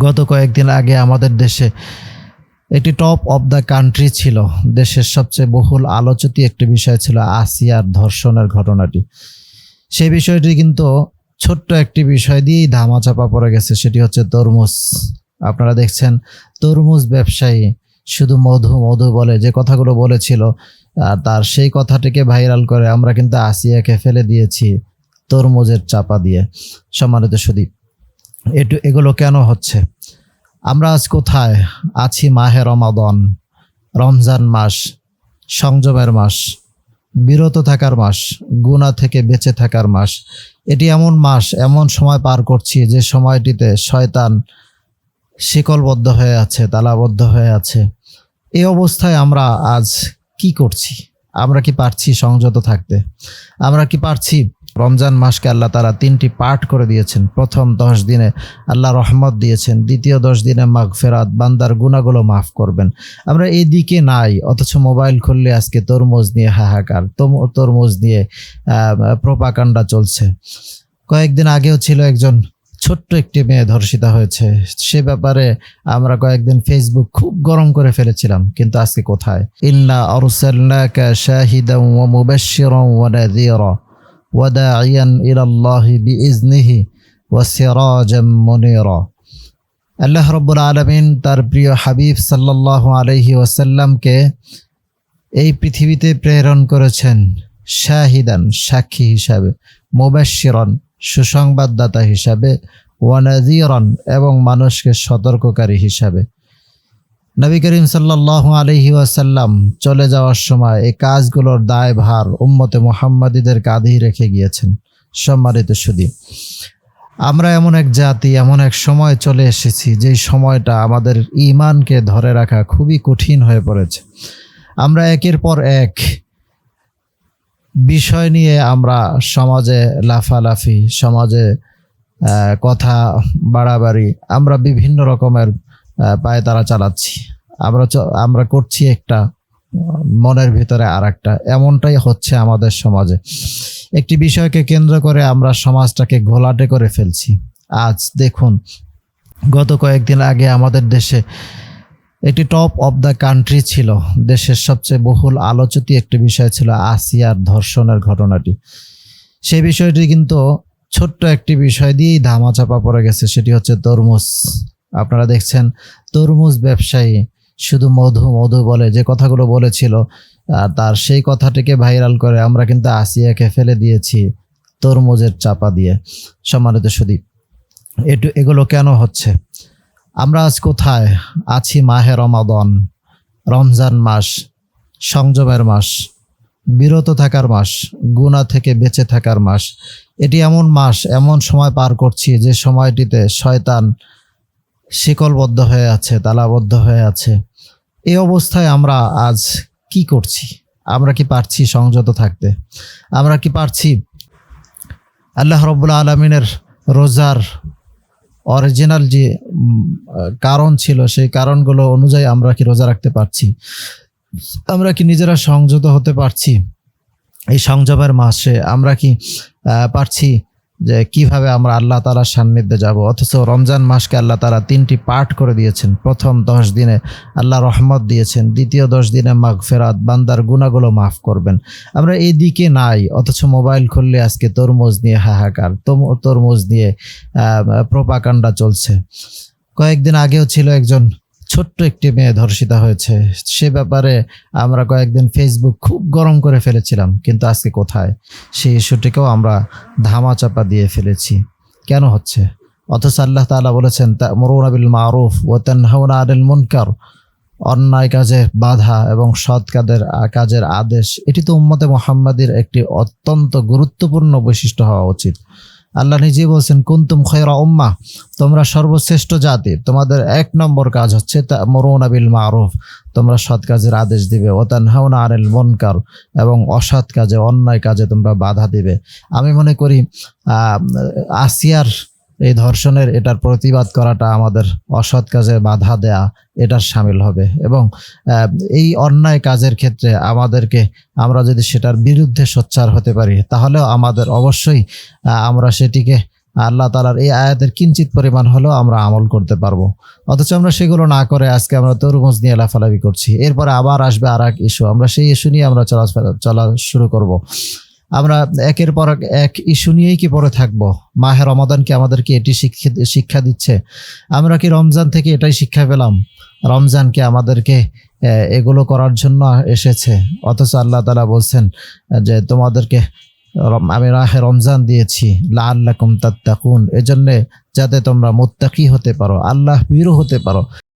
গত কয়েকদিন আগে আমাদের দেশে একটি টপ অফ দ্য কান্ট্রি ছিল। দেশের সবচেয়ে বহুল আলোচিত একটি বিষয় ছিল আসিয়ার ধর্ষণের ঘটনাটি। সেই বিষয়টি কিন্তু ছোট্ট একটি বিষয় দিয়েই ধামাচাপা পড়ে গেছে, সেটি হচ্ছে তরমুজ। আপনারা দেখছেন তরমুজ ব্যবসায়ী শুধু মধু মধু বলে যে কথাগুলো বলেছিল, তার সেই কথাটিকে ভাইরাল করে আমরা কিন্তু আসিয়াকে ফেলে দিয়েছি তরমুজের চাপা দিয়ে। সম্মানিত সুধী, এগুলো কেন হচ্ছে? আমরা আজ কোথায় আছি? মাহে রমাদান, রমজান মাস, সংযমের মাস, বিরত থাকার মাস, গুনাহ থেকে বেঁচে থাকার মাস। এটি এমন মাস, এমন সময় পার করছি যে সময়টিতে শয়তান শিকলবদ্ধ হয়ে আছে, তালাবদ্ধ হয়ে আছে। এই অবস্থায় আমরা আজ কি করছি? আমরা কি পারছি সংযত থাকতে? আমরা কি পারছি? রমজান মাসকে আল্লাহ তাআলা 3টি পার্ট করে দিয়েছেন। প্রথম 10 দিনে আল্লাহ রহমত দিয়েছেন, দ্বিতীয় 10 দিনে মাগফিরাত, বান্দার গুনাহগুলো মাফ করবেন। আমরা এই দিকে নাই, অথচ মোবাইল খুললে আজকে তরমুজ নিয়ে হাহাকার, তরমুজ নিয়ে প্রোপাগান্ডা চলছে। কয়েকদিন আগেও ছিল একজন ছোট্ট একটি মেয়ে ধর্ষিতা হয়েছে, সে ব্যাপারে আমরা কয়েকদিন ফেসবুক খুব গরম করে ফেলেছিলাম, কিন্তু আজকে কোথায়? ইন্না আরসালনাকা শাহিদান ওয়া মুবাশশিরান ওয়া নাযীরা ওয়া দাঈয়ান ইলাল্লাহি বিইজনিহি ওয়া সিরাজাম মুনীরা। আল্লাহ রাব্বুল আলামিন তার প্রিয় হাবিব সাল্লাল্লাহু আলাইহি ওয়াসাল্লামকে এই পৃথিবীতে প্রেরণ করেছেন শাহিদান, সাক্ষী হিসাবে, মুবাশশিরান, সুসংবাদদাতা হিসাবে, ওয়া নাযীরান, এবং মানুষকে সতর্ককারী হিসাবে। নবী করিম সাল্লাল্লাহু আলাইহি ওয়াসাল্লাম চলে যাওয়ার সময় এই কাজগুলোর দায়ভার উম্মতে মুহাম্মাদীদের কাঁধেই রেখে গিয়েছেন। সম্মানিত সুধী, আমরা এমন এক জাতি, এমন এক সময় চলে এসেছি যেই সময়টা আমাদের ঈমানকে ধরে রাখা খুবই কঠিন হয়ে পড়েছে। আমরা একের পর এক বিষয় নিয়ে আমরা সমাজে লাফালাফি, সমাজে কথা বাড়াবাড়ি, আমরা বিভিন্ন রকমের পায়তারা চালাচ্ছি। আমরা করছি একটা, মনের ভিতরে আর একটা। এমনটাই হচ্ছে আমাদের সমাজে। একটি বিষয়কে কেন্দ্র করে আমরা সমাজটাকে ঘোলাটে করে ফেলছি। আজ দেখুন, গত কয়েকদিন আগে আমাদের দেশে একটি টপ অফ দ্য কান্ট্রি ছিল। দেশের সবচেয়ে বহুল আলোচিত একটি বিষয় ছিল আসিয়ার ধর্ষণের ঘটনাটি। সেই বিষয়টি কিন্তু ছোট্ট একটি বিষয় দিয়েই ধামাচাপা পড়ে গেছে, সেটি হচ্ছে তরমুজ। আপনারা দেখছেন তরমুজ ব্যবসায়ী শুধু মধু মধু বলে যে কথাগুলো বলেছিল, তার সেই কথাটিকে ভাইরাল করে আমরা কিন্তু আসিয়াকে ফেলে দিয়েছি তরমুজের চাপা দিয়ে। সম্মানিত সুধী, এগুলো কেন হচ্ছে? আমরা আজ কোথায় আছি? মাহে রমাদান, রমজান মাস, সংযমের মাস, বিরত থাকার মাস, গুনাহ থেকে বেঁচে থাকার মাস। এটি এমন মাস, এমন সময় পার করছি যে সময়টিতে শয়তান শিকলবদ্ধ হয়ে আছে, তালাবদ্ধ হয়ে আছে। এই অবস্থায় আমরা আজ কি করছি? আমরা কি পারছি সংযত থাকতে? আমরা কি পারছি আল্লাহ রাব্বুল আলামিনের রোজার অরিজিনাল যে কারণ ছিল সেই কারণগুলো অনুযায়ী আমরা কি রোজা রাখতে পারছি? আমরা কি নিজেরা সংযত হতে পারছি? এই সংযমের মাসে আমরা কি পারছি যে কিভাবে আমরা আল্লাহ তাআলার সান্নিধ্যে যাব? অথচ রমজান মাসকে আল্লাহ তাআলা 3টি পার্ট করে দিয়েছেন। প্রথম 10 দিনে আল্লাহ রহমত দিয়েছেন, দ্বিতীয় 10 দিনে মাগফিরাত, বান্দার গুনাহগুলো মাফ করবেন। আমরা এই দিকে নাই, অথচ মোবাইল খুললে আজকে তরমুজ নিয়ে হাহাকার, তরমুজ নিয়ে প্রোপাগান্ডা চলছে। কয়েকদিন আগেও ছিল একজন ছোট্ট একটি মেয়ে ধর্ষিতা হয়েছে, সে ব্যাপারে আমরা কয়েকদিন ফেসবুক খুব গরম করে ফেলেছিলাম, কিন্তু আজকে কোথায়? সেই ইস্যুটিকেও আমরা ধামাচাপা দিয়ে ফেলেছি। কেন হচ্ছে? অথচ আল্লাহ তাআলা বলেছেন তা'মুরুনা বিল মারুফ ওয়া তানহাউনা আনিল মুনকার, অন্যায় কাজে বাধা এবং সৎ কাজের আদেশ। এটি তো উম্মতে মুহাম্মাদীর একটি অত্যন্ত গুরুত্বপূর্ণ বৈশিষ্ট্য হওয়া উচিত। আল্লাহ নিজেই বলছেন কুনতুম খায়রা উম্মাহ, তোমরা সর্বশ্রেষ্ঠ জাতি, তোমাদের 1 নম্বর কাজ হচ্ছে তা'মুরুনা বিল মারুফ, তোমরা সৎ কাজের আদেশ দিবে, ওয়া তানহাউনা আনিল মুনকার, এবং অসৎ কাজে, অন্যায় কাজে তোমরা বাধা দিবে। আমি মনে করি আসিয়ার এই ধর্ষণের এটার প্রতিবাদ করাটা আমাদের অসৎ কাজে বাধা দেয়া এটার শামিল হবে। এবং এই অন্যায় কাজের ক্ষেত্রে আমরা যদি সেটার বিরুদ্ধে সোচ্চার হতে পারি, তাহলেও আমাদের অবশ্যই আমরা সেটিকে আল্লাহ তাআলার এই আয়াতের কিঞ্চিত পরিমাণ হলেও আমরা আমল করতে পারবো। অথচ আমরা সেগুলো না করে আজকে আমরা তরমুজ নিয়ে লাফালাফি করছি। এরপরে আবার আসবে আর এক ইস্যু, আমরা সেই ইস্যু নিয়ে আমরা চলা শুরু করব। আমরা একের পর এক ইস্যু নিয়েই কি পড়ে থাকবো? মাহে রমাদান কি আমাদেরকে এটি শিক্ষা দিচ্ছে? আমরা কি রমজান থেকে এটাই শিক্ষা পেলাম? রমজান কি আমাদেরকে এগুলো করার জন্য এসেছে? অথচ আল্লাহ তাআলা বলছেন যে তোমাদেরকে আমি রাহে রমজান দিয়েছি লাআল্লাকুম তাত্তাকুন, এজন্য যাতে তোমরা মুত্তাকি হতে পারো, আল্লাহ ভীরু হতে পারো।